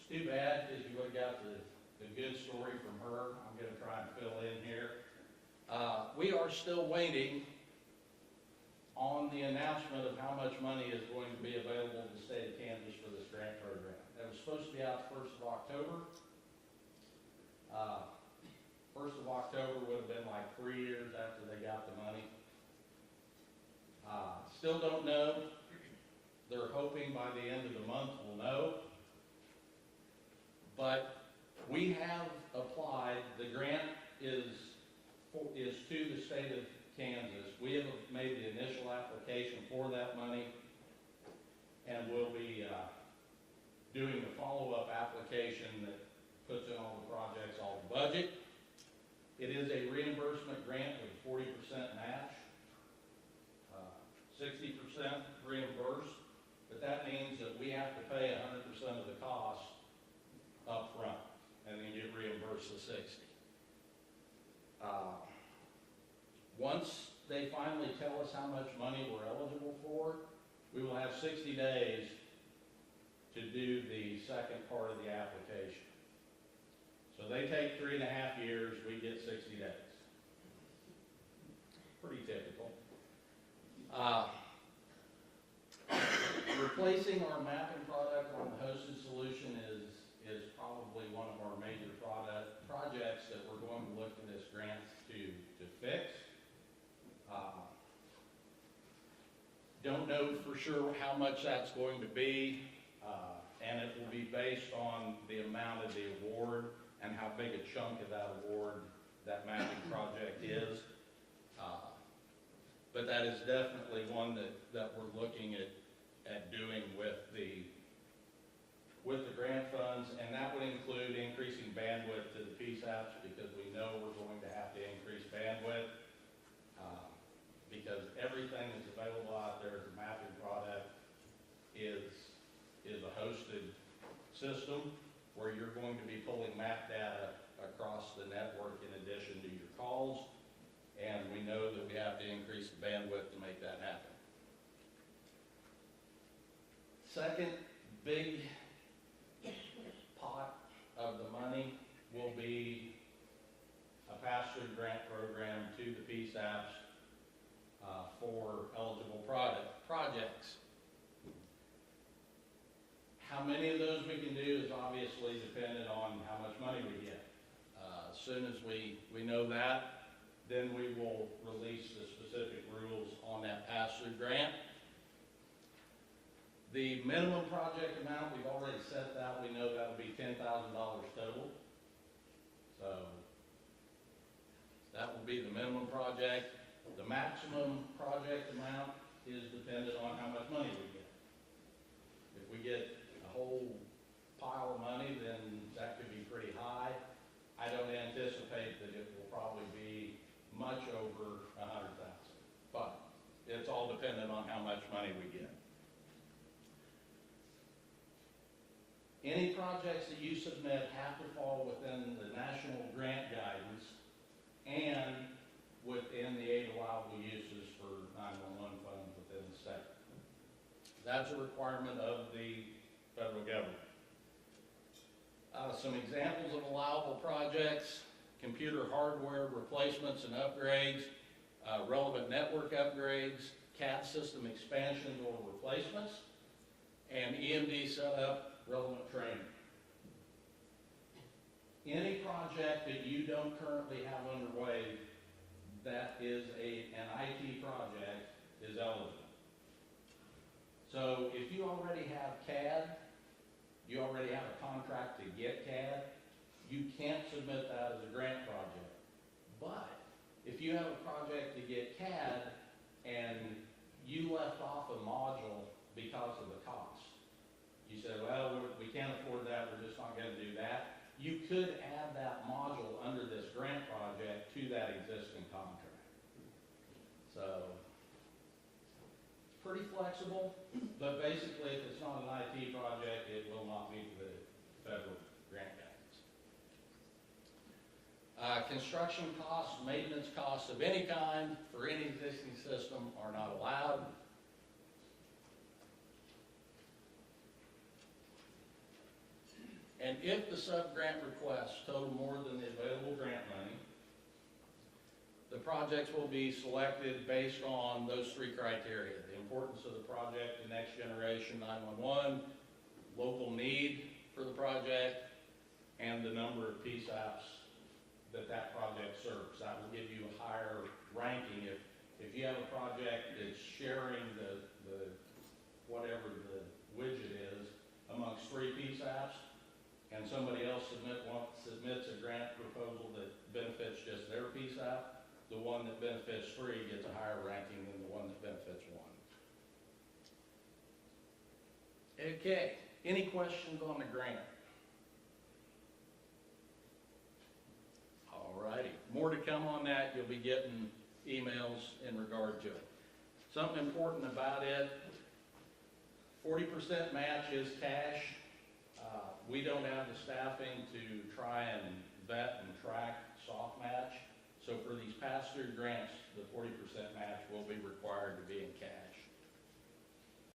Too bad, because you would've got the good story from her. I'm gonna try and fill in here. We are still waiting on the announcement of how much money is going to be available to the state of Kansas for this grant program. That was supposed to be out the 1st of October. 1st of October would have been like 3 years after they got the money. Still don't know. They're hoping by the end of the month we'll know. But we have applied. The grant is to the state of Kansas. We have made the initial application for that money, and we'll be doing the follow-up application that puts in all the projects, all the budget. It is a reimbursement grant with a 40% match, 60% reimbursed, but that means that we have to pay 100% of the cost up front and then get reimbursed the 60. Once they finally tell us how much money we're eligible for, we will have 60 days to do the second part of the application. So they take 3.5 years, we get 60 days. Pretty typical. Replacing our mapping product on the hosted solution is probably one of our major projects that we're going to look to this grant to fix. Don't know for sure how much that's going to be, and it will be based on the amount of the award and how big a chunk of that award that mapping project is. But that is definitely one that we're looking at doing with the grant funds, and that would include increasing bandwidth to the PSAPs, because we know we're going to have to increase bandwidth, because everything that's available out there as a mapping product is a hosted system where you're going to be pulling map data across the network in addition to your calls, and we know that we have to increase the bandwidth to make that happen. Second big pot of the money will be a pass-through grant program to the PSAPs for eligible projects. How many of those we can do is obviously dependent on how much money we get. As soon as we know that, then we will release the specific rules on that pass-through grant. The minimum project amount, we've already set that. We know that will be $10,000 total. So that will be the minimum project. The maximum project amount is dependent on how much money we get. If we get a whole pile of money, then that could be pretty high. I don't anticipate that it will probably be much over 100,000, but it's all dependent on how much money we get. Any projects that you submit have to fall within the national grant guidance and within the 8 allowable uses for 911 funds within the state. That's a requirement of the federal government. Some examples of allowable projects: computer hardware replacements and upgrades, relevant network upgrades, CAD system expansions or replacements, and EMD setup, relevant training. Any project that you don't currently have underway that is an IT project is eligible. So if you already have CAD, you already have a contract to get CAD, you can't submit that as a grant project. But if you have a project to get CAD and you left off a module because of the cost, you said, well, we can't afford that, we're just not going to do that, you could add that module under this grant project to that existing contract. So it's pretty flexible, but basically if it's not an IT project, it will not meet the federal grant guidance. Construction costs, maintenance costs of any kind for any existing system are not allowed. If the sub-grant requests total more than the available grant money, the projects will be selected based on those three criteria: the importance of the project, the next generation 911, local need for the project, and the number of PSAPs that project serves. That will give you a higher ranking. If you have a project that's sharing the whatever the widget is amongst three PSAPs, and somebody else submits a grant proposal that benefits just their PSAP, the one that benefits three gets a higher ranking than the one that benefits one. Okay, any questions on the grant? All righty, more to come on that. You'll be getting emails in regard to it. Something important about it, 40% match is cash. We don't have the staffing to try and vet and track soft match. So for these pass-through grants, the 40% match will be required to be in cash.